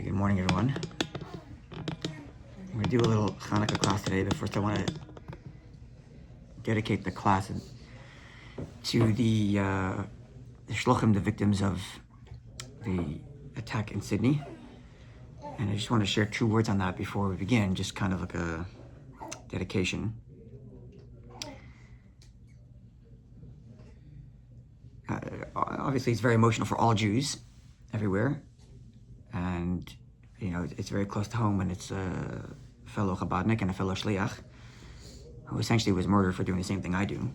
Good morning, everyone. I'm going to do a little Hanukkah class today, but first I want to dedicate the class to the shluchim, the victims of the attack in Sydney. And I just want to share 2 words on that before we begin, just kind of like a dedication. Obviously, it's very emotional for all Jews everywhere. And, you know, it's very close to home when it's a fellow Chabadnik and a fellow Shliach who essentially was murdered for doing the same thing I do.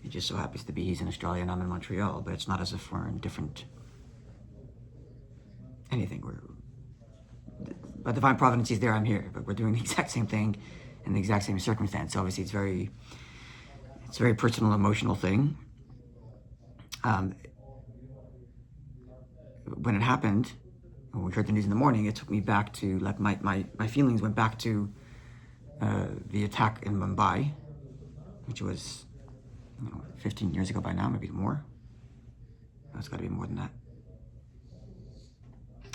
It just so happens to be he's in Australia and I'm in Montreal, but it's not as if we're in different anything. By divine providence, he's there, I'm here, but we're doing the exact same thing in the exact same circumstance. So obviously, it's a very personal, emotional thing. When it happened, when we heard the news in the morning, it took me back to, like, my feelings went back to the attack in Mumbai, which was 15 years ago by now, maybe more. It's got to be more than that.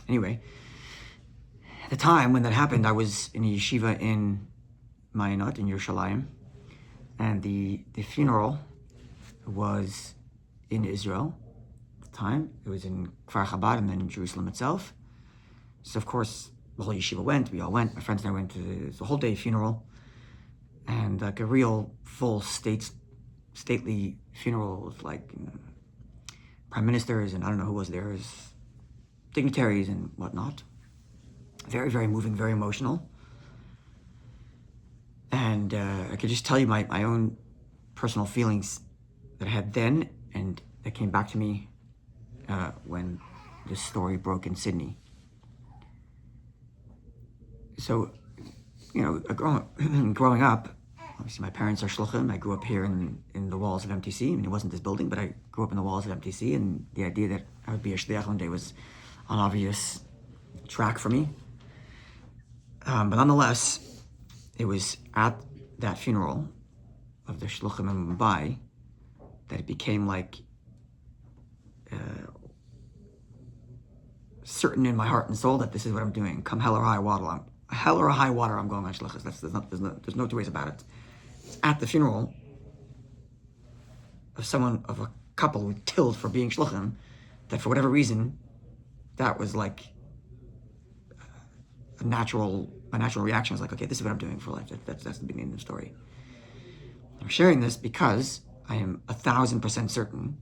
Anyway, at the time when that happened, I was in a yeshiva in Mayanot, in Yerushalayim, and the funeral was in Israel at the time. It was in Kfar Chabad and then in Jerusalem itself. So, of course, the whole yeshiva went. We all went. My friends and I went to the whole day funeral. And like a real full stately funeral with like prime ministers and I don't know who was there, as dignitaries and whatnot. Very, very moving, very emotional. And I could just tell you my own personal feelings that I had then and that came back to me when this story broke in Sydney. So, growing up, obviously my parents are shluchim. I grew up here in the walls of MTC. I mean, it wasn't this building, but I grew up in the walls of MTC, and the idea that I would be a shliach one day was an obvious track for me. But nonetheless, it was at that funeral of the shluchim in Mumbai that it became like certain in my heart and soul that this is what I'm doing. Come hell or high water, I'm going on shlichus. There's no two ways about it. It's at the funeral of a couple who killed for being shluchim, that for whatever reason, that was like a natural reaction. I was like, okay, this is what I'm doing for life. That's the beginning of the story. I'm sharing this because I am 1,000% certain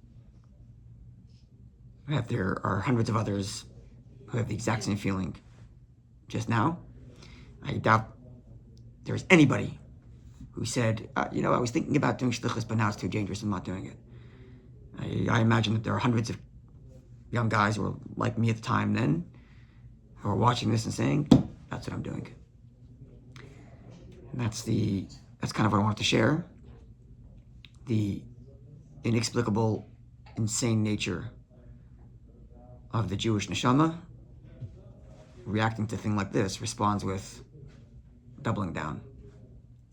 that there are hundreds of others who have the exact same feeling just now. I doubt there's anybody who said, I was thinking about doing shlichus, but now it's too dangerous, I'm not doing it. I imagine that there are hundreds of young guys who were like me at the time then, who are watching this and saying, that's what I'm doing. And that's kind of what I wanted to share. The inexplicable, insane nature of the Jewish neshama reacting to a thing like this responds with doubling down.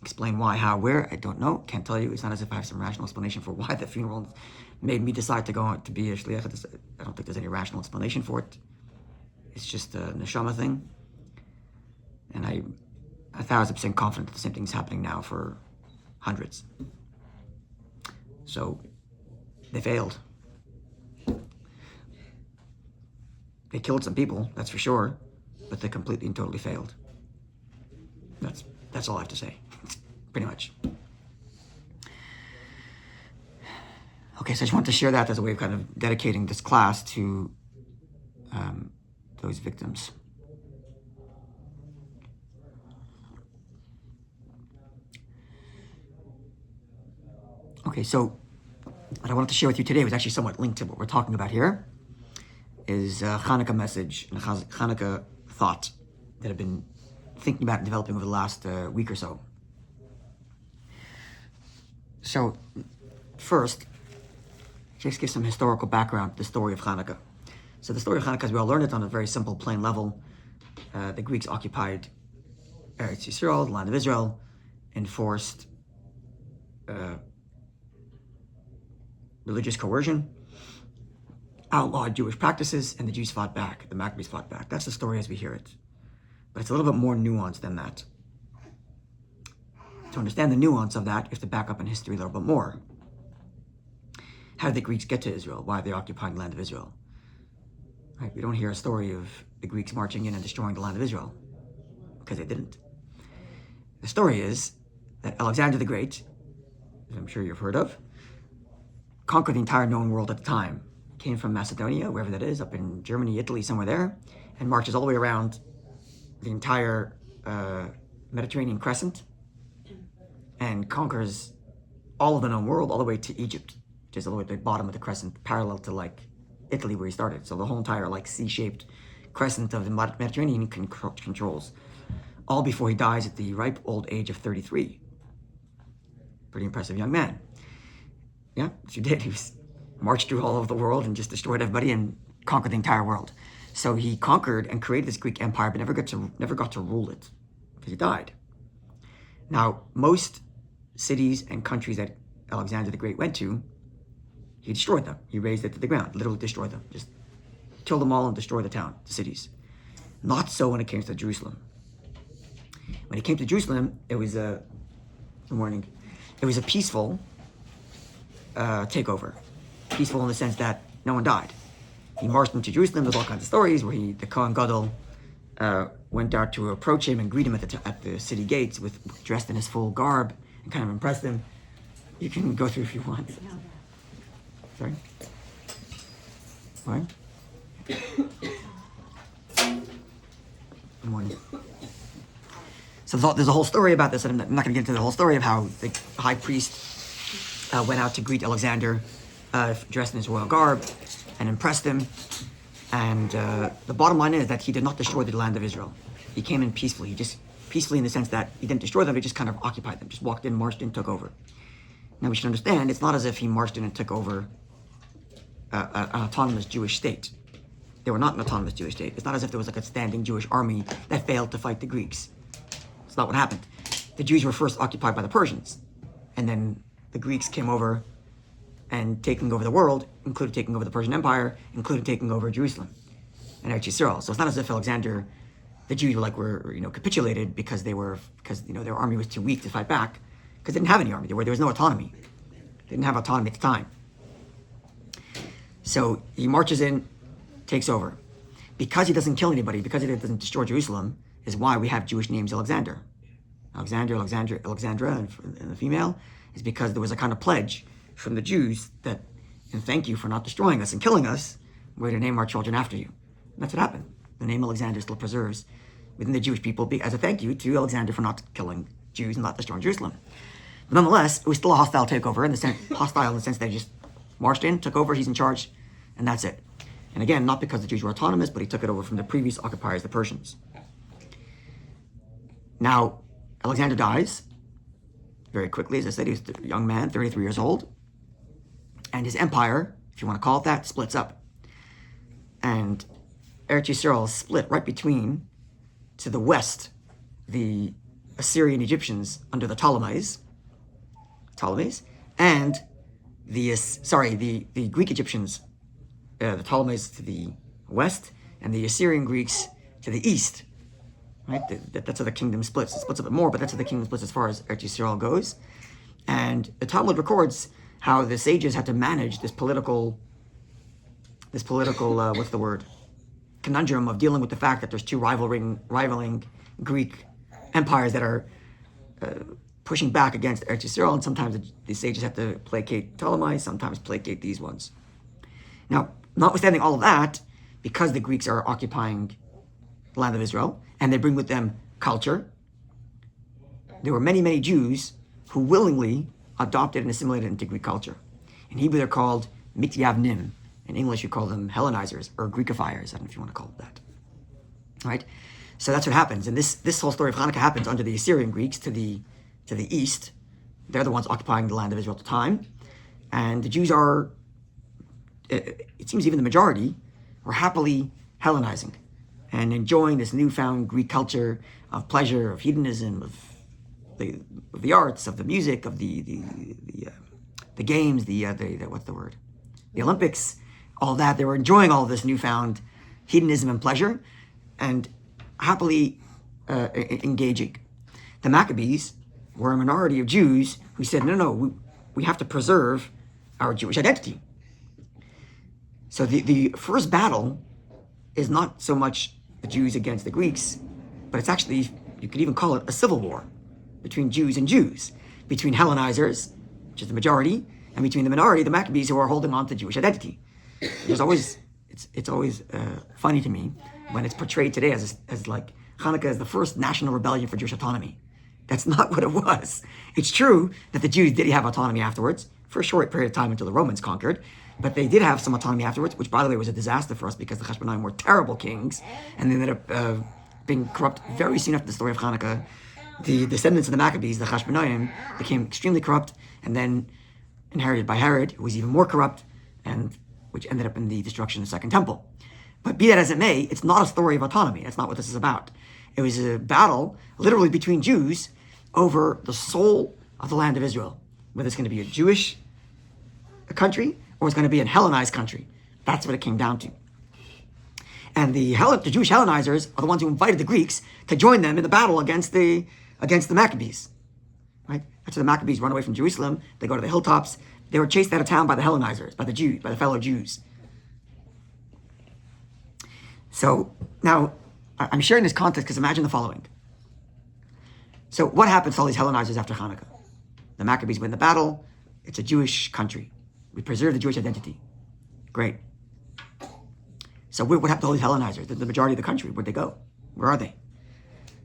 Explain why, how, where, I don't know, can't tell you. It's not as if I have some rational explanation for why the funeral made me decide to go on to be a shliach. I don't think there's any rational explanation for it. It's just a neshama thing. And I'm 1,000% confident that the same thing's happening now for hundreds. So, they failed. They killed some people, that's for sure, but they completely and totally failed. That's all I have to say, pretty much. Okay, so I just wanted to share that as a way of kind of dedicating this class to those victims. Okay, so what I wanted to share with you today was actually somewhat linked to what we're talking about here, is a Hanukkah message and a Hanukkah thought that I've been thinking about and developing over the last week or so. So, first, just give some historical background to the story of Hanukkah. So the story of Hanukkah, as we all learned it on a very simple, plain level, the Greeks occupied Eretz Yisrael, the land of Israel, enforced religious coercion, outlawed Jewish practices, and the Jews fought back. The Maccabees fought back. That's the story as we hear it. But it's a little bit more nuanced than that. To understand the nuance of that, you have to back up in history a little bit more. How did the Greeks get to Israel? Why are they occupying the land of Israel? Right? We don't hear a story of the Greeks marching in and destroying the land of Israel, because they didn't. The story is that Alexander the Great, as I'm sure you've heard of, conquered the entire known world at the time. Came from Macedonia, wherever that is, up in Germany, Italy, somewhere there, and marches all the way around the entire Mediterranean crescent and conquers all of the known world all the way to Egypt, which is all the way at the bottom of the crescent, parallel to like Italy where he started. So the whole entire like C-shaped crescent of the Mediterranean he controls, all before he dies at the ripe old age of 33. Pretty impressive young man. Yeah, that's what he did. He marched through all over the world and just destroyed everybody and conquered the entire world. So he conquered and created this Greek empire, but never got to rule it because he died. Now, most cities and countries that Alexander the Great went to, he destroyed them. He razed it to the ground, literally destroyed them. Just killed them all and destroyed the cities. Not so when it came to Jerusalem. When it came to Jerusalem, it was a peaceful takeover. Peaceful in the sense that no one died. He marched into Jerusalem. There's all kinds of stories where the Kohen Gadol went out to approach him and greet him at the city gates dressed in his full garb and kind of impressed him. You can go through if you want. Sorry? What? Good morning. So there's a whole story about this, and I'm not going to get into the whole story of how the high priest went out to greet Alexander dressed in his royal garb and impressed him. And the bottom line is that he did not destroy the land of Israel. He came in peacefully. He just peacefully in the sense that he didn't destroy them, he just kind of occupied them, just walked in, marched in, took over. Now we should understand, it's not as if he marched in and took over an autonomous Jewish state. They were not an autonomous Jewish state. It's not as if there was like a standing Jewish army that failed to fight the Greeks. It's not what happened. The Jews were first occupied by the Persians, and then the Greeks came over and taking over the world, including taking over the Persian Empire, including taking over Jerusalem and Eretz Yisrael. So it's not as if Alexander, the Jews were capitulated because their army was too weak to fight back, because they didn't have any army. There was no autonomy. They didn't have autonomy at the time. So he marches in, takes over. Because he doesn't kill anybody, because he doesn't destroy Jerusalem, is why we have Jewish names Alexander. Alexandra, and the female, is because there was a kind of pledge from the Jews that, in thank you for not destroying us and killing us, we're to name our children after you. And that's what happened. The name Alexander still preserves within the Jewish people as a thank you to Alexander for not killing Jews and not destroying Jerusalem. But nonetheless, it was still a hostile takeover, hostile in the sense that he just marched in, took over, he's in charge, and that's it. And again, not because the Jews were autonomous, but he took it over from the previous occupiers, the Persians. Now, Alexander dies very quickly. As I said, he was a young man, 33 years old. And his empire, if you want to call it that, splits up. And Eretz Yisrael is split right between, to the west, the Assyrian Egyptians under the Ptolemies, and the Greek Egyptians, the Ptolemies to the west, and the Assyrian Greeks to the east. Right? That's how the kingdom splits. It splits a bit more, but that's how the kingdom splits as far as Eretz Yisrael goes. And the Talmud records how the sages had to manage this political conundrum of dealing with the fact that there's two rivaling Greek empires that are pushing back against Eretz Yisrael, and sometimes the sages have to placate Ptolemy, sometimes placate these ones. Now, notwithstanding all of that, because the Greeks are occupying the land of Israel, and they bring with them culture, there were many, many Jews who willingly adopted and assimilated into Greek culture. In Hebrew, they're called mityavnim. In English, you call them Hellenizers or Greekifiers. I don't know if you want to call it that. Right? So that's what happens. And this whole story of Hanukkah happens under the Assyrian Greeks to the east. They're the ones occupying the land of Israel at the time. And the Jews are, it seems even the majority, are happily Hellenizing and enjoying this newfound Greek culture of pleasure, of hedonism, of the arts, of the music, of the games, the Olympics, all that. They were enjoying all this newfound hedonism and pleasure and happily engaging. The Maccabees were a minority of Jews who said, no, we have to preserve our Jewish identity. So the first battle is not so much the Jews against the Greeks, but it's actually, you could even call it a civil war between Jews and Jews, between Hellenizers, which is the majority, and between the minority, the Maccabees, who are holding on to Jewish identity. There's always, it's always funny to me when it's portrayed today as like Hanukkah is the first national rebellion for Jewish autonomy. That's not what it was. It's true that the Jews did have autonomy afterwards for a short period of time until the Romans conquered, but they did have some autonomy afterwards, which, by the way, was a disaster for us because the Hashmonaim were terrible kings, and they ended up being corrupt very soon after the story of Hanukkah. The descendants of the Maccabees, the Hashmonaim, became extremely corrupt, and then inherited by Herod, who was even more corrupt, and which ended up in the destruction of the Second Temple. But be that as it may, it's not a story of autonomy. That's not what this is about. It was a battle, literally, between Jews over the soul of the land of Israel, whether it's going to be a Jewish country or it's going to be a Hellenized country. That's what it came down to. And the Jewish Hellenizers are the ones who invited the Greeks to join them in the battle against the Maccabees. Right? After the Maccabees run away from Jerusalem, they go to the hilltops. They were chased out of town by the Hellenizers, by the Jews, by the fellow Jews. So now, I'm sharing this context because imagine the following. So what happens to all these Hellenizers after Hanukkah? The Maccabees win the battle. It's a Jewish country. We preserve the Jewish identity. Great. So what happened to all these Hellenizers? The majority of the country, where'd they go? Where are they?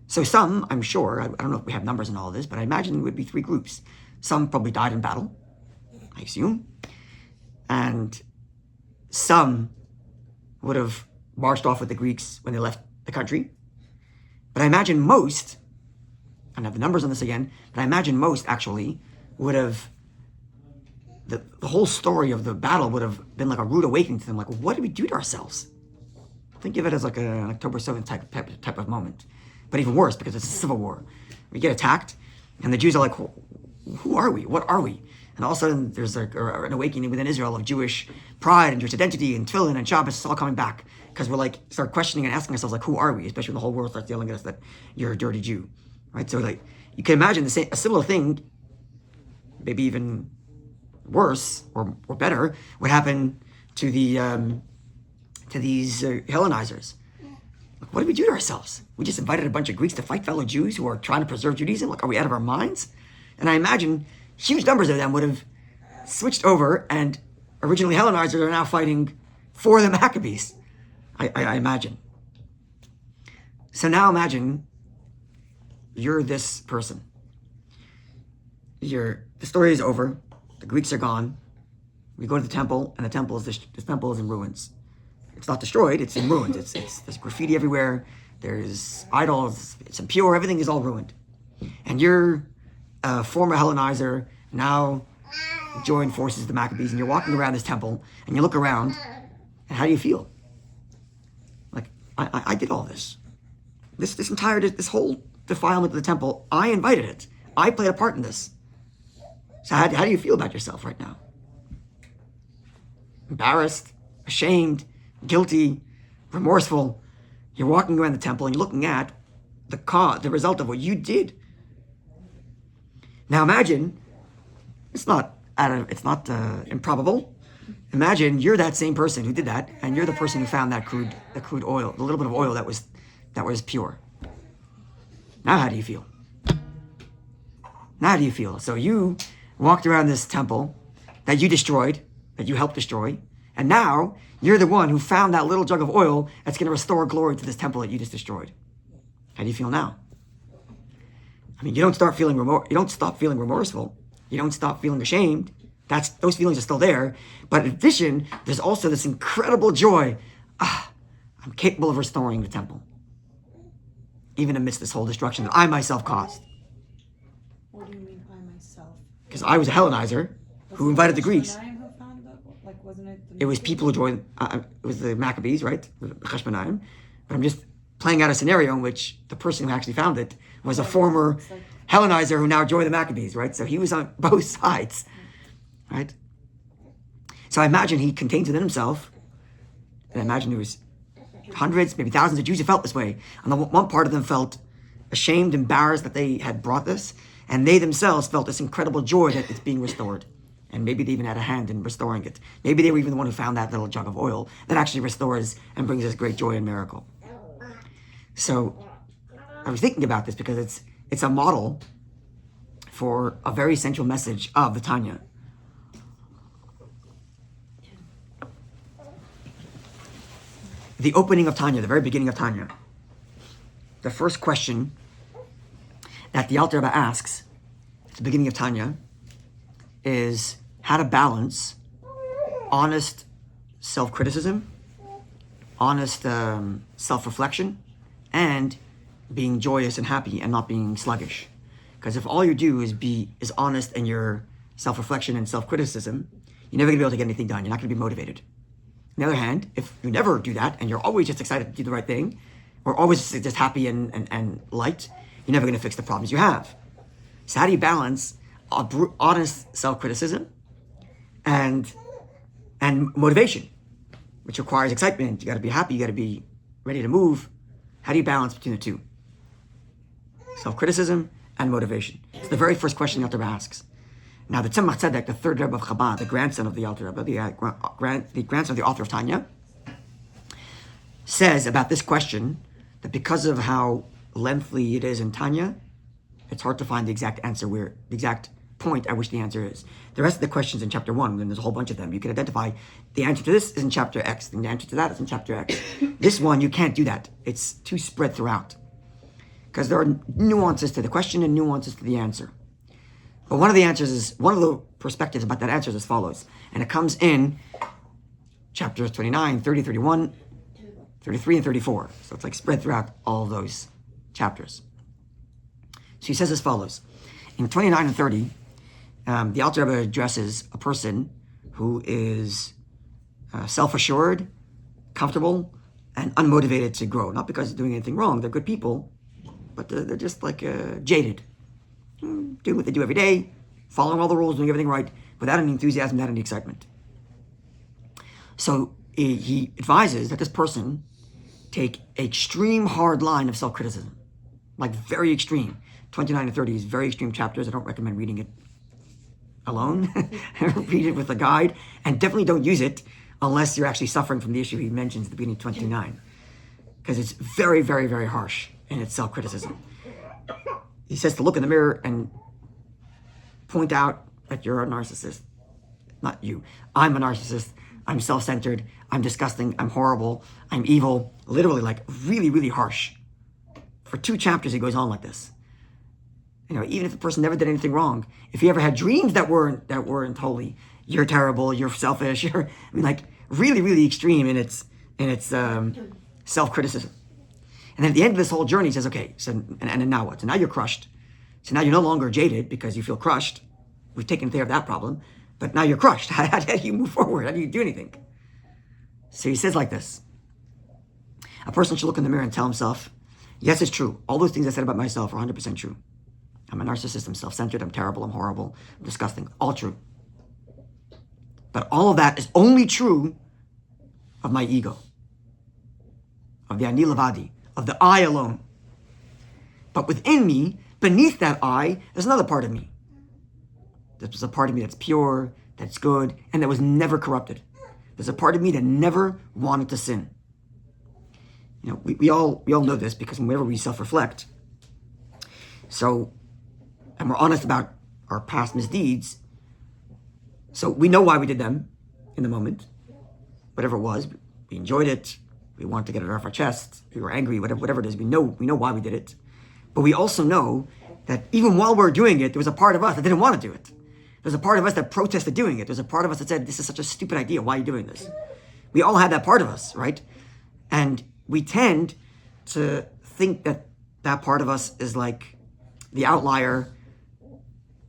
So some, I'm sure, I don't know if we have numbers in all of this, but I imagine it would be three groups. Some probably died in battle, I assume. And some would have marched off with the Greeks when they left the country. But I imagine most, I don't have the numbers on this again, but I imagine most actually would have, the whole story of the battle would have been like a rude awakening to them. Like, what did we do to ourselves? Think of it as like an October 7th type of moment. But even worse, because it's a civil war. We get attacked, and the Jews are like, who are we? What are we? And all of a sudden, there's an awakening within Israel of Jewish pride and Jewish identity and tefillin and Shabbos. It's all coming back. Because we're like, start questioning and asking ourselves, like, who are we? Especially when the whole world starts yelling at us that you're a dirty Jew. Right? So like, you can imagine a similar thing, maybe even worse or better, would happen to these Hellenizers. Like, what did we do to ourselves? We just invited a bunch of Greeks to fight fellow Jews who are trying to preserve Judaism? Like, are we out of our minds? And I imagine huge numbers of them would have switched over, and originally Hellenizers are now fighting for the Maccabees. I imagine. So now imagine you're this person. The story is over. The Greeks are gone. We go to the temple, and the temple is in ruins. It's not destroyed, it's in ruins. There's graffiti everywhere. There's idols. It's impure. Everything is all ruined. And you're a former Hellenizer, now joined forces with the Maccabees, and you're walking around this temple, and you look around, and how do you feel? Like, I did all this. This whole defilement of the temple, I invited it. I played a part in this. So how do you feel about yourself right now? Embarrassed, ashamed, guilty, remorseful. You're walking around the temple and you're looking at the result of what you did. Now imagine, it's not improbable. Imagine you're that same person who did that, and you're the person who found that crude oil, the little bit of oil that was pure. Now how do you feel? Now how do you feel? So you walked around this temple that you destroyed, that you helped destroy, and now you're the one who found that little jug of oil that's going to restore glory to this temple that you just destroyed. How do you feel now? I mean, you don't stop feeling remorseful. You don't stop feeling ashamed. Those feelings are still there. But in addition, there's also this incredible joy. I'm capable of restoring the temple, even amidst this whole destruction that I myself caused. What do you mean, I myself? Because I was a Hellenizer who invited the Greeks. It was people who joined, it was the Maccabees, right? The Hashmonaim. But I'm just playing out a scenario in which the person who actually found it was a former Hellenizer who now joined the Maccabees, right? So he was on both sides, right? So I imagine he contains within himself And I imagine there was hundreds, maybe thousands of Jews who felt this way. And the one part of them felt ashamed, embarrassed that they had brought this, and they themselves felt this incredible joy that it's being restored. And maybe they even had a hand in restoring it. Maybe they were even the one who found that little jug of oil that actually restores and brings us great joy and miracle. So I was thinking about this because it's a model for a very central message of the Tanya. The opening of Tanya, the very beginning of Tanya. The first question that the Alter Rebbe asks at the beginning of Tanya is how to balance honest self-criticism, honest self-reflection, and being joyous and happy and not being sluggish. Because if all you do is honest in your self-reflection and self-criticism, you're never going to be able to get anything done. You're not going to be motivated. On the other hand, if you never do that and you're always just excited to do the right thing, or always just happy and light, you're never going to fix the problems you have. So how do you balance honest self-criticism and motivation, which requires excitement? You got to be happy, you got to be ready to move. How do you balance between the two? Self-criticism and motivation. It's the very first question the Alter Rebbe asks. Now, the Tzemach Tzedek, the third Rebbe of Chabad, the grandson of the Alter Rebbe, the grandson of the author of Tanya, says about this question that because of how lengthy it is in Tanya, it's hard to find the exact answer the exact point at which the answer is. The rest of the questions in chapter 1, and there's a whole bunch of them, you can identify the answer to this is in chapter X, and the answer to that is in chapter X. This one, you can't do that. It's too spread throughout. Because there are nuances to the question and nuances to the answer. But one of the perspectives about that answer is as follows. And it comes in chapters 29, 30, 31, 33, and 34. So it's like spread throughout all of those chapters. So he says as follows. In 29 and 30, the Alter Rebbe addresses a person who is self-assured, comfortable, and unmotivated to grow. Not because they're doing anything wrong. They're good people, but they're just like jaded. Doing what they do every day, following all the rules, doing everything right, without any enthusiasm, without any excitement. So he advises that this person take an extreme hard line of self-criticism, like very extreme. 29 and 30 is very extreme chapters. I don't recommend reading it alone. Read it with a guide, and definitely don't use it unless you're actually suffering from the issue he mentions at the beginning of 29, because it's very, very, very harsh in its self-criticism. He says to look in the mirror and point out that you're a narcissist. Not you. I'm a narcissist. I'm self-centered. I'm disgusting. I'm horrible. I'm evil. Literally, like really, really harsh. For 2 chapters, he goes on like this. Even if the person never did anything wrong, if he ever had dreams that weren't holy, you're terrible. You're selfish. Really, really extreme in its self-criticism. And then at the end of this whole journey, he says, okay, so and now what? So now you're crushed. So now you're no longer jaded because you feel crushed. We've taken care of that problem. But now you're crushed. How do you move forward? How do you do anything? So he says like this. A person should look in the mirror and tell himself, yes, it's true. All those things I said about myself are 100% true. I'm a narcissist. I'm self-centered. I'm terrible. I'm horrible. I'm disgusting. All true. But all of that is only true of my ego. Of the Ani Levadi. Of the I alone. But within me, beneath that I, there's another part of me. There's a part of me that's pure, that's good, and that was never corrupted. There's a part of me that never wanted to sin. We all know this because whenever we self-reflect, and we're honest about our past misdeeds, so we know why we did them in the moment. Whatever it was, we enjoyed it. We wanted to get it off our chest. We were angry, whatever it is. We know why we did it. But we also know that even while we're doing it, there was a part of us that didn't want to do it. There's a part of us that protested doing it. There's a part of us that said, this is such a stupid idea. Why are you doing this? We all had that part of us, right? And we tend to think that that part of us is like the outlier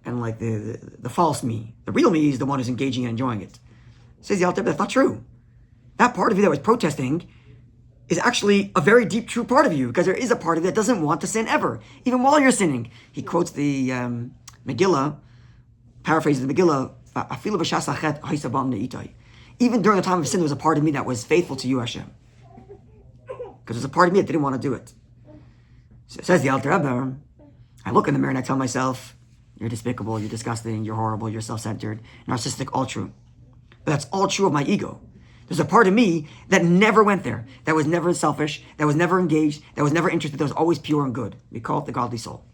and like the false me. The real me is the one who's engaging and enjoying it. Says the Alter Rebbe, that's not true. That part of you that was protesting is actually a very deep, true part of you, because there is a part of you that doesn't want to sin ever, even while you're sinning. He quotes the Megillah, paraphrases the Megillah, even during the time of sin, there was a part of me that was faithful to you, Hashem. Because there's a part of me that didn't want to do it. So it says the Alter Rebbe, I look in the mirror and I tell myself, you're despicable, you're disgusting, you're horrible, you're self-centered, narcissistic, all true. But that's all true of my ego. There's a part of me that never went there, that was never selfish, that was never engaged, that was never interested, that was always pure and good. We call it the godly soul.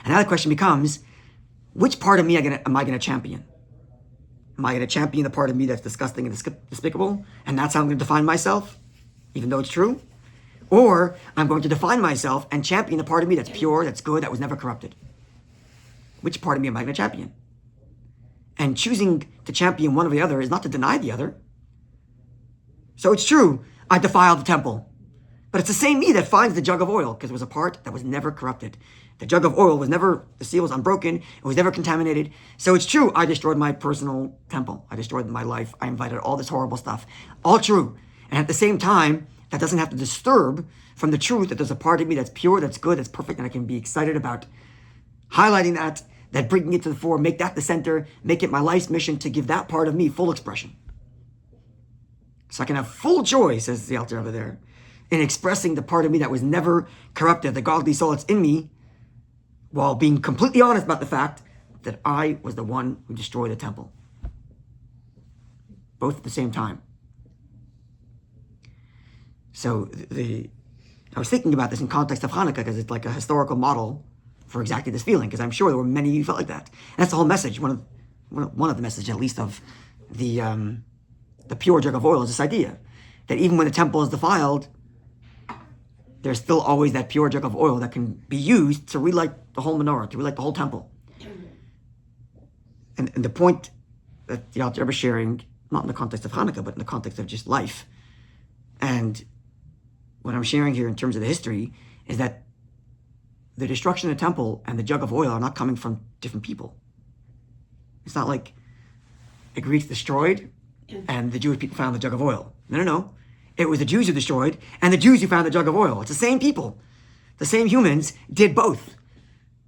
And now the question becomes, which part of me am I going to champion? Am I going to champion the part of me that's disgusting and despicable, and that's how I'm going to define myself, even though it's true? Or I'm going to define myself and champion the part of me that's pure, that's good, that was never corrupted. Which part of me am I going to champion? And choosing to champion one or the other is not to deny the other. So it's true, I defiled the temple. But it's the same me that finds the jug of oil, because it was a part that was never corrupted. The jug of oil was never, the seal was unbroken, it was never contaminated. So it's true, I destroyed my personal temple. I destroyed my life. I invited all this horrible stuff. All true. And at the same time, that doesn't have to disturb from the truth that there's a part of me that's pure, that's good, that's perfect, and I can be excited about highlighting that bringing it to the fore, make that the center, make it my life's mission to give that part of me full expression. So I can have full joy, says the Alter over there, in expressing the part of me that was never corrupted, the godly soul that's in me, while being completely honest about the fact that I was the one who destroyed the temple. Both at the same time. So I was thinking about this in context of Hanukkah because it's like a historical model for exactly this feeling, because I'm sure there were many of you who felt like that. And that's the whole message. One of the messages, at least, of the pure jug of oil is this idea that even when the temple is defiled, there's still always that pure jug of oil that can be used to relight the whole menorah, to relight the whole temple. And the point that the Alter Rebbe is sharing, not in the context of Hanukkah, but in the context of just life, and what I'm sharing here in terms of the history, is that the destruction of the temple and the jug of oil are not coming from different people. It's not like the Greeks destroyed and the Jewish people found the jug of oil. No. It was the Jews who destroyed and the Jews who found the jug of oil. It's the same people. The same humans did both.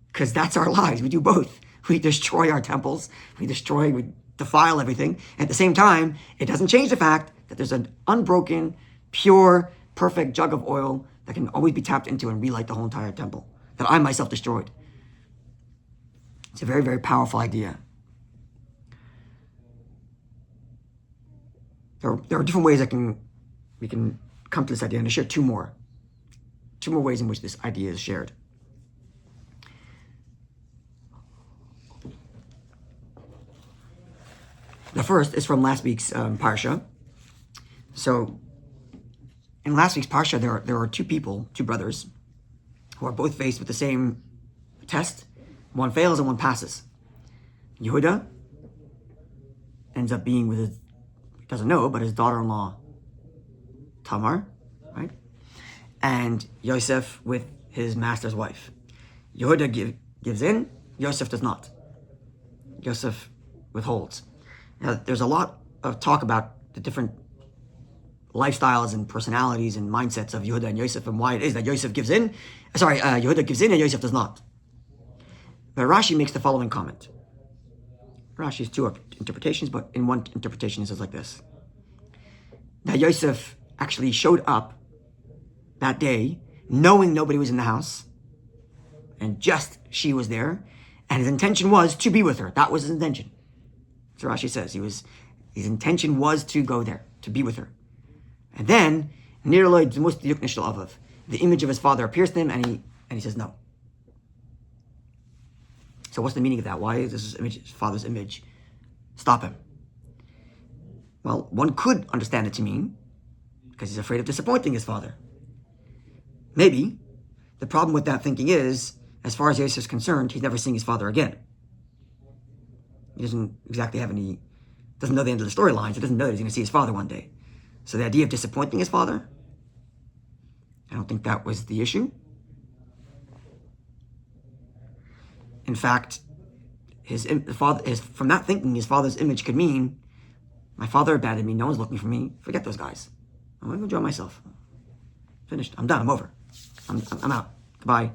Because that's our lives. We do both. We destroy our temples. We defile everything. At the same time, it doesn't change the fact that there's an unbroken, pure, perfect jug of oil that can always be tapped into and relight the whole entire temple that I myself destroyed. It's a very, very powerful idea. There are different ways we can come to this idea, and I share two more ways in which this idea is shared. The first is from last week's Parsha. So, in last week's Parsha, there are two brothers, who are both faced with the same test. One fails and one passes. Yehuda ends up being with his, he doesn't know, but his daughter-in-law, Tamar, right? And Yosef with his master's wife. Yehuda gives in, Yosef does not. Yosef withholds. Now, there's a lot of talk about the different lifestyles and personalities and mindsets of Yehuda and Yosef, and why it is that Yehuda gives in and Yosef does not. But Rashi makes the following comment. Rashi has two interpretations, but in one interpretation it says like this: that Yosef actually showed up that day knowing nobody was in the house, and just she was there, and his intention was to be with her. That was his intention. So Rashi says his intention was to go there, to be with her. And then, the image of his father appears to him, and he says no. So what's the meaning of that? Why does his father's image stop him? Well, one could understand it to mean because he's afraid of disappointing his father. Maybe the problem with that thinking is, as far as Yosef is concerned, he's never seeing his father again. He doesn't exactly doesn't know the end of the storyline, so he doesn't know that he's going to see his father one day. So the idea of disappointing his father, I don't think that was the issue. In fact, from that thinking, his father's image could mean, my father abandoned me, no one's looking for me, forget those guys. I'm going to enjoy myself. Finished. I'm done. I'm over. I'm out. Goodbye.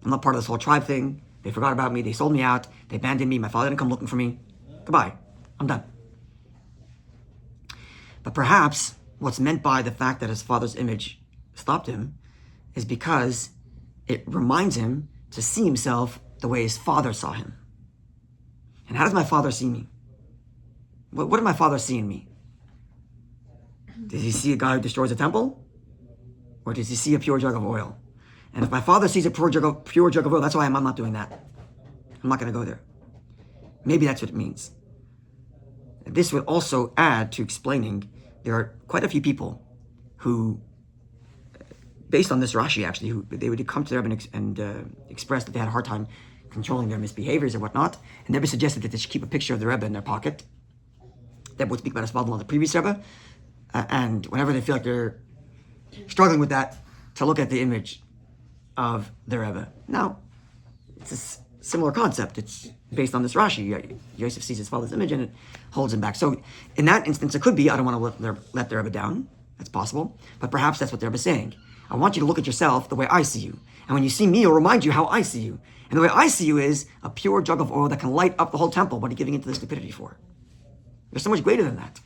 I'm not part of this whole tribe thing. They forgot about me. They sold me out. They abandoned me. My father didn't come looking for me. Goodbye. I'm done. But perhaps what's meant by the fact that his father's image stopped him is because it reminds him to see himself the way his father saw him. And how does my father see me? What did my father see in me? Does he see a guy who destroys a temple? Or does he see a pure jug of oil? And if my father sees a pure jug of oil, that's why I'm not doing that. I'm not going to go there. Maybe that's what it means. This would also add to explaining there are quite a few people who, based on this Rashi actually, who they would come to the Rebbe and express that they had a hard time controlling their misbehaviors and whatnot, and the Rebbe suggested that they should keep a picture of the Rebbe in their pocket. That would speak about his father-in-law, the previous Rebbe, and whenever they feel like they're struggling with that, to look at the image of the Rebbe. Now, it's a similar concept. It's based on this Rashi. Yosef sees his father's image and it holds him back. So in that instance, it could be, I don't want to let the Rebbe down. That's possible. But perhaps that's what the Rebbe is saying. I want you to look at yourself the way I see you. And when you see me, it'll remind you how I see you. And the way I see you is a pure jug of oil that can light up the whole temple. What are you giving into the stupidity for? You're so much greater than that.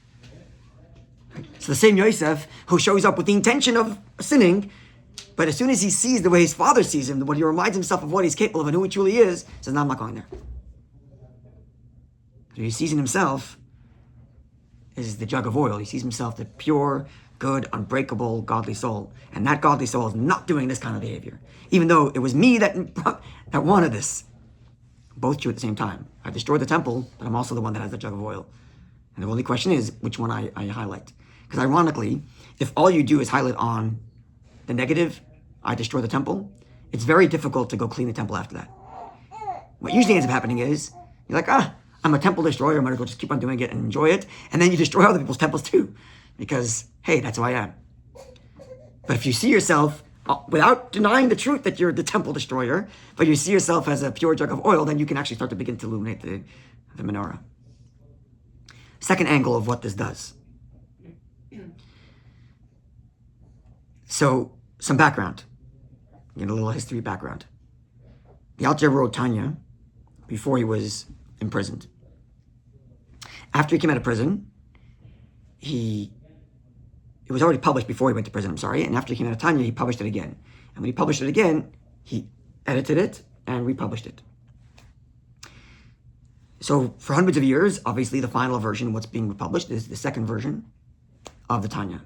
So the same Yosef who shows up with the intention of sinning, but as soon as he sees the way his father sees him, when he reminds himself of what he's capable of and who he truly is, says, no, I'm not going there. So he sees in himself is the jug of oil. He sees himself the pure, good, unbreakable, godly soul. And that godly soul is not doing this kind of behavior. Even though it was me that wanted this. Both true at the same time. I destroyed the temple, but I'm also the one that has the jug of oil. And the only question is which one I highlight. Because ironically, if all you do is highlight on the negative, I destroy the temple, it's very difficult to go clean the temple after that. What usually ends up happening is, you're like, I'm a temple destroyer, I might as well just keep on doing it and enjoy it. And then you destroy other people's temples too. Because, hey, that's who I am. But if you see yourself, without denying the truth that you're the temple destroyer, but you see yourself as a pure jug of oil, then you can actually start to begin to illuminate the menorah. Second angle of what this does. So, some background. Get a little history background. The Alter Rebbe wrote Tanya before he was imprisoned. After he came out of prison, it was already published before he went to prison, and after he came out of Tanya, he published it again. And when he published it again, he edited it and republished it. So for hundreds of years, obviously the final version, what's being republished, is the second version of the Tanya.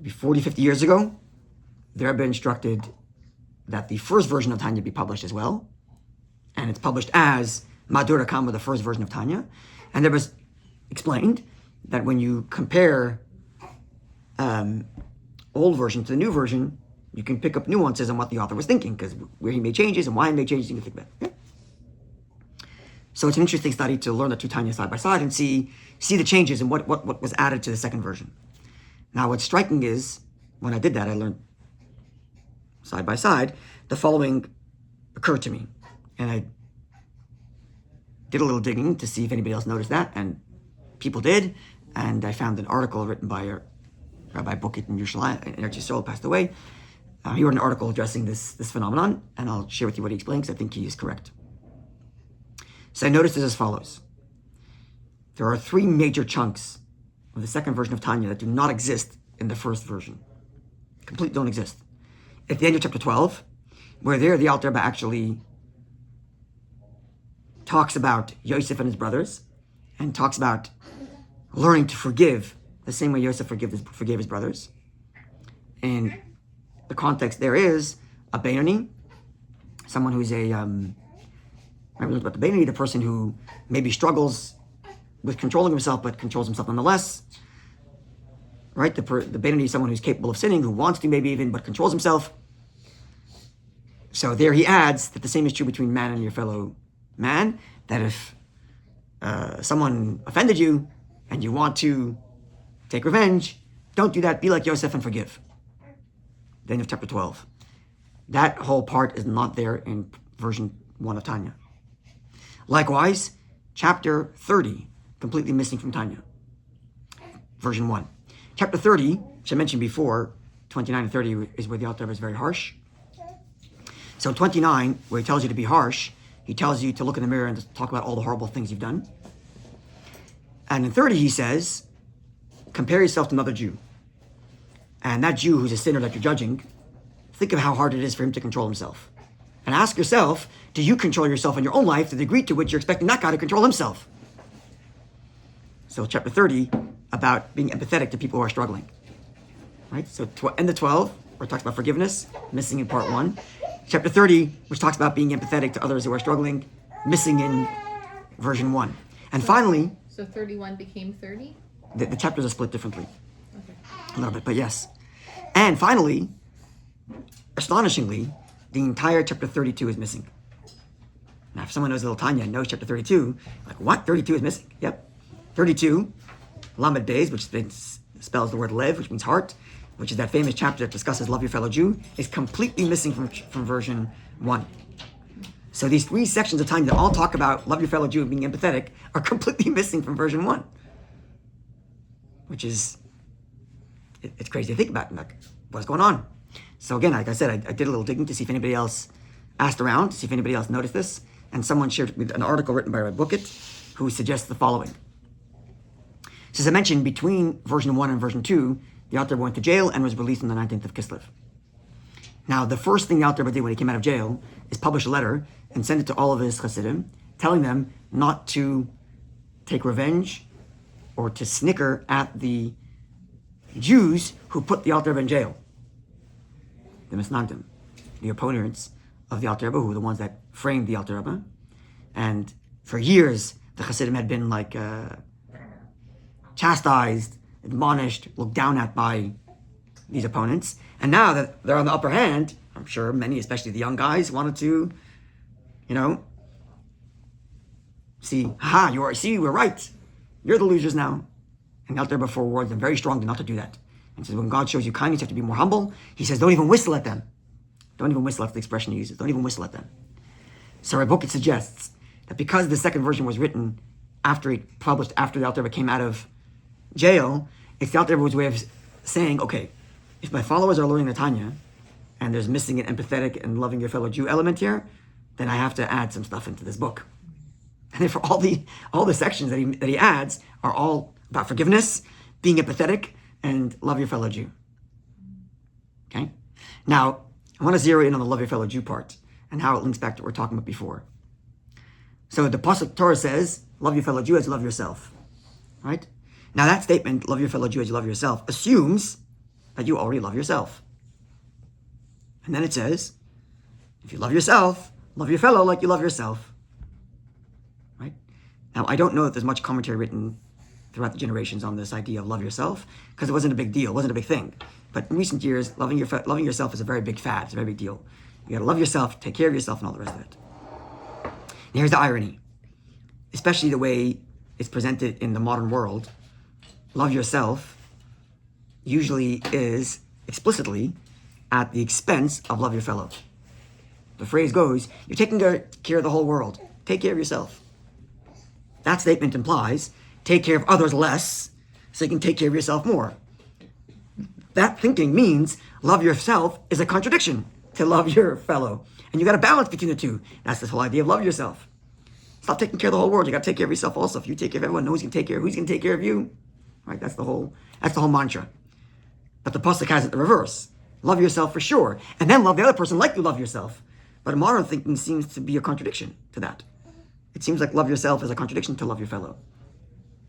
40, 50 years ago, the Rebbe instructed that the first version of Tanya be published as well. And it's published as Madura Kama, the first version of Tanya. And there was explained that when you compare old version to the new version, you can pick up nuances on what the author was thinking, because where he made changes and why he made changes, you can think about it. Okay? So it's an interesting study to learn the two Tanya side by side and see the changes and what was added to the second version. Now, what's striking is, when I did that, I learned side by side, the following occurred to me. And I did a little digging to see if anybody else noticed that, and people did. And I found an article written by Rabbi Bukit in Yerushalayim, in Eretz Yisrael, passed away. He wrote an article addressing this phenomenon, and I'll share with you what he explains, because I think he is correct. So I noticed it as follows. There are three major chunks of the second version of Tanya that do not exist in the first version. Completely don't exist. At the end of chapter 12, where there the Alter Rebbe actually talks about Yosef and his brothers, and talks about learning to forgive the same way Yosef forgave his brothers. And the context there is a Beinoni, someone who's remember about the Beinoni, the person who maybe struggles with controlling himself, but controls himself nonetheless. Right? The Beinoni is someone who's capable of sinning, who wants to maybe even, but controls himself. So there he adds that the same is true between man and your fellow man, that if someone offended you and you want to take revenge, don't do that. Be like Yosef and forgive. The end of chapter 12. That whole part is not there in version 1 of Tanya. Likewise, chapter 30, completely missing from Tanya. Version 1. Chapter 30, which I mentioned before, 29 and 30 is where the Alter Rebbe is very harsh. So 29, where he tells you to be harsh, he tells you to look in the mirror and to talk about all the horrible things you've done. And in 30, he says, compare yourself to another Jew. And that Jew who's a sinner that you're judging, think of how hard it is for him to control himself. And ask yourself, do you control yourself in your own life to the degree to which you're expecting that guy to control himself? So chapter 30, about being empathetic to people who are struggling. Right? So end of 12, where it talks about forgiveness, missing in part 1. Chapter 30, which talks about being empathetic to others who are struggling, missing in version 1. And finally... So 31 became 30? The chapters are split differently. Okay. A little bit, but yes. And finally, astonishingly, the entire chapter 32 is missing. Now, if someone knows Little Tanya and knows chapter 32, like, what? 32 is missing? Yep. 32, Lamed Beis, which spells the word lev, which means heart, which is that famous chapter that discusses love your fellow Jew, is completely missing from version 1. So these 3 sections of Tanya that all talk about love your fellow Jew and being empathetic are completely missing from version 1. Which is, it's crazy to think about, like, what's going on? So again, like I said, I did a little digging to see if anybody else asked around, to see if anybody else noticed this, and someone shared with me an article written by Rabbi Bookett, who suggests the following. So as I mentioned, between version 1 and version 2, the Alter Rebbe went to jail and was released on the 19th of Kislev. Now, the first thing the Alter Rebbe did when he came out of jail is publish a letter and send it to all of his Hasidim, telling them not to take revenge or to snicker at the Jews who put the Alter Rebbe in jail. The Misnagdim, the opponents of the Alter Rebbe, who were the ones that framed the Alter Rebbe. And for years, the Hasidim had been like chastised, admonished, looked down at by these opponents. And now that they're on the upper hand, I'm sure many, especially the young guys, wanted to, see, we're right. You're the losers now. And the Alter Rebbe forewarns them very strongly not to do that. And says, when God shows you kindness, you have to be more humble. He says, don't even whistle at them. Don't even whistle, that's the expression he uses. Don't even whistle at them. So Rabbi Bookett suggests that because the second version was written published after the Alter Rebbe came out of jail, it's the Alter Rebbe's way of saying, okay, if my followers are learning the Tanya, and there's missing an empathetic and loving your fellow Jew element here, then I have to add some stuff into this book. And therefore all the sections that he adds are all about forgiveness, being empathetic, and love your fellow Jew. Okay? Now, I want to zero in on the love your fellow Jew part and how it links back to what we were talking about before. So the Pasuk Torah says, love your fellow Jew as you love yourself. Right? Now that statement, love your fellow Jew as you love yourself, assumes that you already love yourself. And then it says, if you love yourself, love your fellow like you love yourself. Right? Now, I don't know that there's much commentary written throughout the generations on this idea of love yourself, because it wasn't a big deal, it wasn't a big thing. But in recent years, loving yourself is a very big fad, it's a very big deal. You gotta love yourself, take care of yourself, and all the rest of it. And here's the irony, especially the way it's presented in the modern world. Love yourself usually is explicitly at the expense of love your fellow. The phrase goes, you're taking care of the whole world. Take care of yourself. That statement implies, take care of others less so you can take care of yourself more. That thinking means love yourself is a contradiction to love your fellow. And you got to balance between the two. That's this whole idea of love yourself. Stop taking care of the whole world. You got to take care of yourself also. If you take care of everyone, no one's going to take care of who's going to take care of you. Right? That's the whole mantra. But the Pasuk has it the reverse. Love yourself for sure. And then love the other person like you love yourself. But modern thinking seems to be a contradiction to that. It seems like love yourself is a contradiction to love your fellow.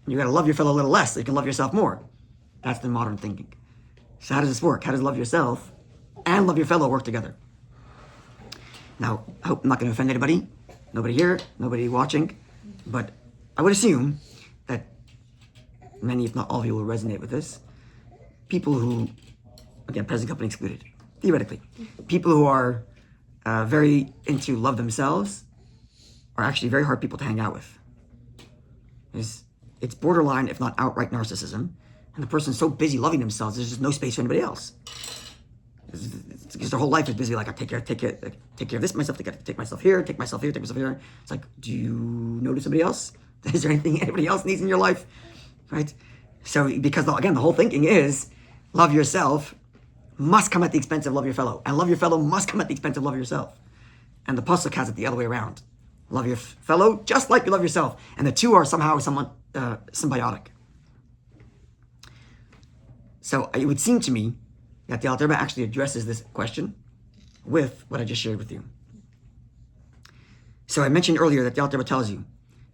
You got to love your fellow a little less so you can love yourself more. That's the modern thinking. So how does this work? How does love yourself and love your fellow work together? Now, I hope I'm not going to offend anybody. Nobody here, nobody watching. But I would assume that many, if not all of you, will resonate with this. People who, again, present company excluded, theoretically, people who are very into love themselves are actually very hard people to hang out with. It's borderline, if not outright narcissism. And the person's so busy loving themselves, there's just no space for anybody else. It's because their whole life is busy, like, I take care of this myself, I gotta take myself here, take myself here. It's like, do you notice somebody else? Is there anything anybody else needs in your life? Right? So, because again, the whole thinking is, love yourself must come at the expense of love your fellow. And love your fellow must come at the expense of love yourself. And the Pasuk has it the other way around. Love your fellow just like you love yourself. And the two are somehow somewhat symbiotic. So it would seem to me that the Alter Rebbe actually addresses this question with what I just shared with you. So I mentioned earlier that the Alter Rebbe tells you,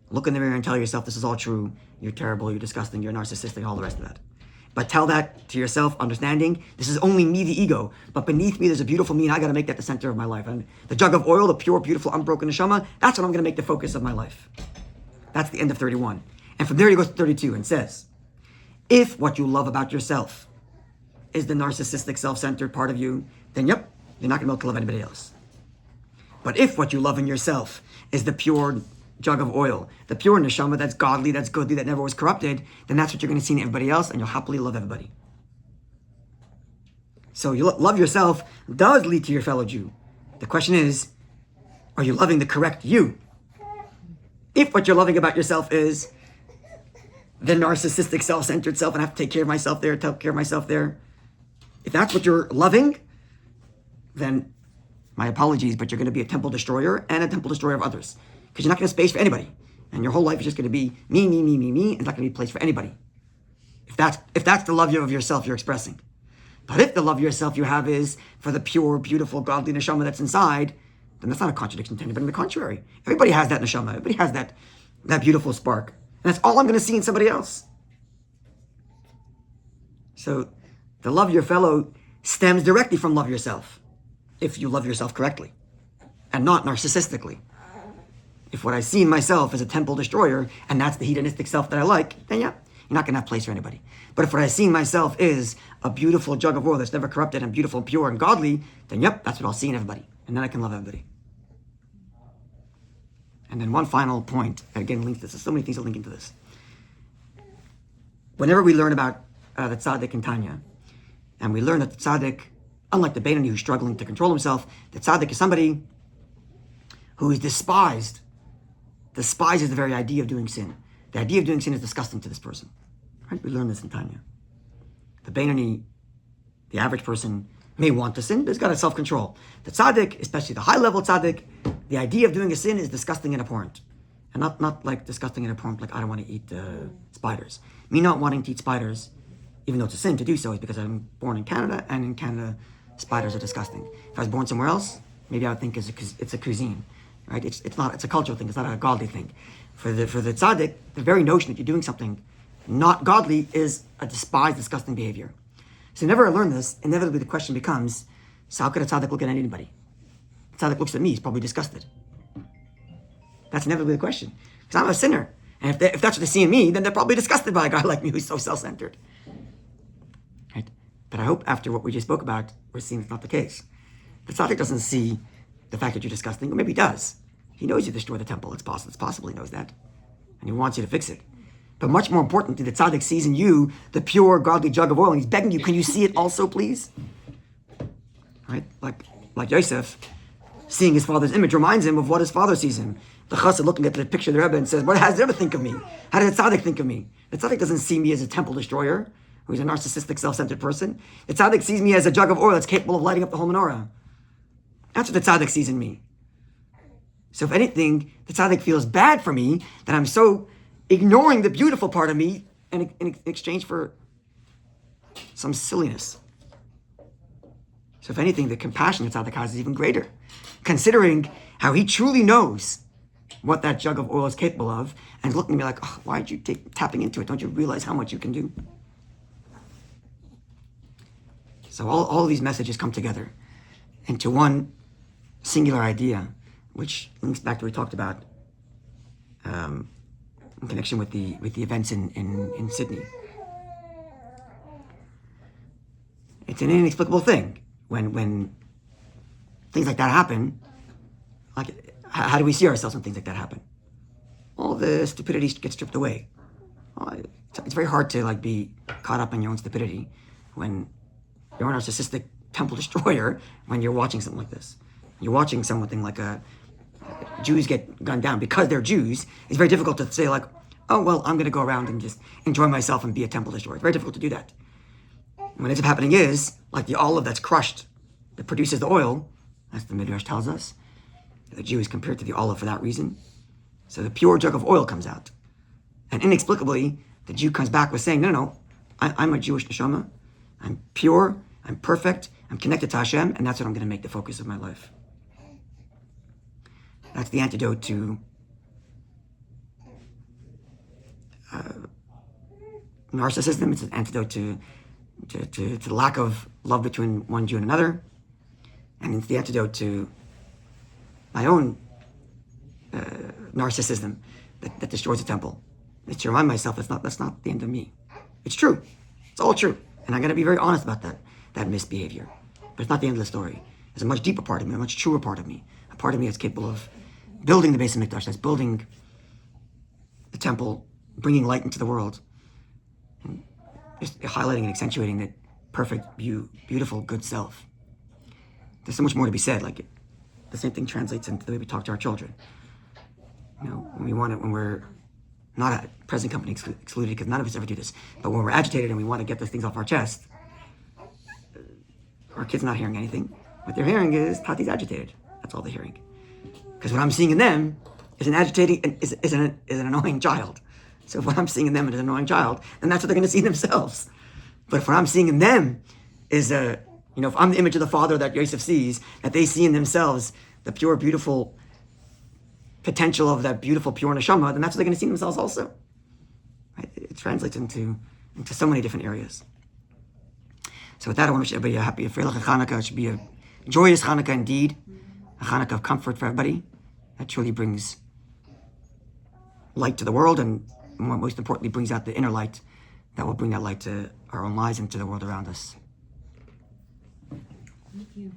look in the mirror and tell yourself this is all true, you're terrible, you're disgusting, you're narcissistic, all the rest of that. But tell that to yourself, understanding, this is only me, the ego, but beneath me there's a beautiful me, and I gotta make that the center of my life. And the jug of oil, the pure, beautiful, unbroken neshama, that's what I'm gonna make the focus of my life. That's the end of 31. And from there he goes to 32 and says, if what you love about yourself is the narcissistic, self-centered part of you, then yep, you're not gonna be able to love anybody else. But if what you love in yourself is the pure jug of oil, the pure neshama that's godly, that's goodly, that never was corrupted, then that's what you're going to see in everybody else, and you'll happily love everybody. So you love yourself does lead to your fellow Jew. The question is, are you loving the correct you? If what you're loving about yourself is the narcissistic, self-centered self, and I have to take care of myself there, take care of myself there, if that's what you're loving, then my apologies, but you're going to be a temple destroyer and a temple destroyer of others. Because you're not going to have space for anybody. And your whole life is just going to be me, me, me, me, me. It's not going to be a place for anybody. If that's the love of yourself you're expressing. But if the love of yourself you have is for the pure, beautiful, godly neshama that's inside, then that's not a contradiction to anybody. On the contrary, everybody has that neshama. Everybody has that beautiful spark. And that's all I'm going to see in somebody else. So the love of your fellow stems directly from love yourself. If you love yourself correctly. And not narcissistically. If what I see in myself is a temple destroyer, and that's the hedonistic self that I like, then yeah, you're not going to have place for anybody. But if what I see in myself is a beautiful jug of oil that's never corrupted and beautiful and pure and godly, then yep, that's what I'll see in everybody. And then I can love everybody. And then one final point, that again links this. There's so many things that link into this. Whenever we learn about the tzaddik in Tanya, and we learn that the tzaddik, unlike the Beinoni who's struggling to control himself, the tzaddik is somebody who is despises the very idea of doing sin. The idea of doing sin is disgusting to this person. Right? We learn this in Tanya. The Beinoni, the average person, may want to sin, but he's got a self-control. The tzaddik, especially the high-level tzaddik, the idea of doing a sin is disgusting and abhorrent. And not like disgusting and abhorrent, like I don't want to eat spiders. Me not wanting to eat spiders, even though it's a sin to do so, is because I'm born in Canada, and in Canada, spiders are disgusting. If I was born somewhere else, maybe I would think it's a cuisine. Right? It's a cultural thing. It's not a godly thing. For the tzaddik, the very notion that you're doing something not godly is a despised, disgusting behavior. So whenever I learn this, inevitably the question becomes, so how could a tzaddik look at anybody? A tzaddik looks at me, he's probably disgusted. That's inevitably the question. Because I'm a sinner. And if that's what they see in me, then they're probably disgusted by a guy like me who's so self-centered. Right? But I hope after what we just spoke about, we're seeing it's not the case. The tzaddik doesn't see the fact that you're disgusting, or maybe he does. He knows you destroy the temple. It's possible he knows that. And he wants you to fix it. But much more importantly, the tzaddik sees in you the pure, godly jug of oil, and he's begging you, can you see it also, please? Right? Like Yosef, seeing his father's image reminds him of what his father sees him. The chassid looking at the picture of the Rebbe and says, what does the Rebbe think of me? How did the tzaddik think of me? The tzaddik doesn't see me as a temple destroyer, who's a narcissistic, self-centered person. The tzaddik sees me as a jug of oil that's capable of lighting up the whole menorah. That's what the tzaddik sees in me. So if anything, the tzaddik feels bad for me that I'm so ignoring the beautiful part of me in exchange for some silliness. So if anything, the compassion the tzaddik has is even greater, considering how he truly knows what that jug of oil is capable of, and looking at me like, oh, why aren't you tapping into it? Don't you realize how much you can do? So all of these messages come together into one singular idea, which links back to what we talked about in connection with the events in Sydney. It's an inexplicable thing when things like that happen. Like, how do we see ourselves when things like that happen? All the stupidity gets stripped away. It's very hard to be caught up in your own stupidity when you're a narcissistic temple destroyer. When you're watching something like this, you're watching something like Jews get gunned down because they're Jews. It's very difficult to say oh well, I'm going to go around and just enjoy myself and be a temple destroyer. It's very difficult to do that. And what ends up happening is, like the olive that's crushed, that produces the oil, as the Midrash tells us, the Jew is compared to the olive for that reason. So the pure jug of oil comes out. And inexplicably, the Jew comes back with saying, no, I'm a Jewish neshama. I'm pure, I'm perfect, I'm connected to Hashem, and that's what I'm going to make the focus of my life. That's the antidote to narcissism. It's an antidote to the lack of love between one Jew and another. And it's the antidote to my own narcissism that destroys the temple. It's to remind myself that's not the end of me. It's true. It's all true. And I got to be very honest about that misbehavior. But it's not the end of the story. There's a much deeper part of me, a much truer part of me. A part of me that's capable of building the Beis HaMikdash, that's building the temple, bringing light into the world, and just highlighting and accentuating that perfect, beautiful, good self. There's so much more to be said. Like the same thing translates into the way we talk to our children. You know, when we're not a present company excluded, because none of us ever do this, but when we're agitated and we want to get those things off our chest, our kids are not hearing anything. What they're hearing is Tati's agitated. That's all they're hearing. Because what I'm seeing in them is an annoying child. So if what I'm seeing in them is an annoying child, then that's what they're going to see in themselves. But if what I'm seeing in them is if I'm the image of the father that Yosef sees, that they see in themselves the pure, beautiful potential of that beautiful, pure neshama, then that's what they're going to see in themselves also. Right? It translates into so many different areas. So with that, I want to wish everybody a happy Freilich Chanukah. It should be a joyous Chanukah indeed, a Chanukah of comfort for everybody that truly brings light to the world, and most importantly, brings out the inner light that will bring that light to our own lives and to the world around us. Thank you.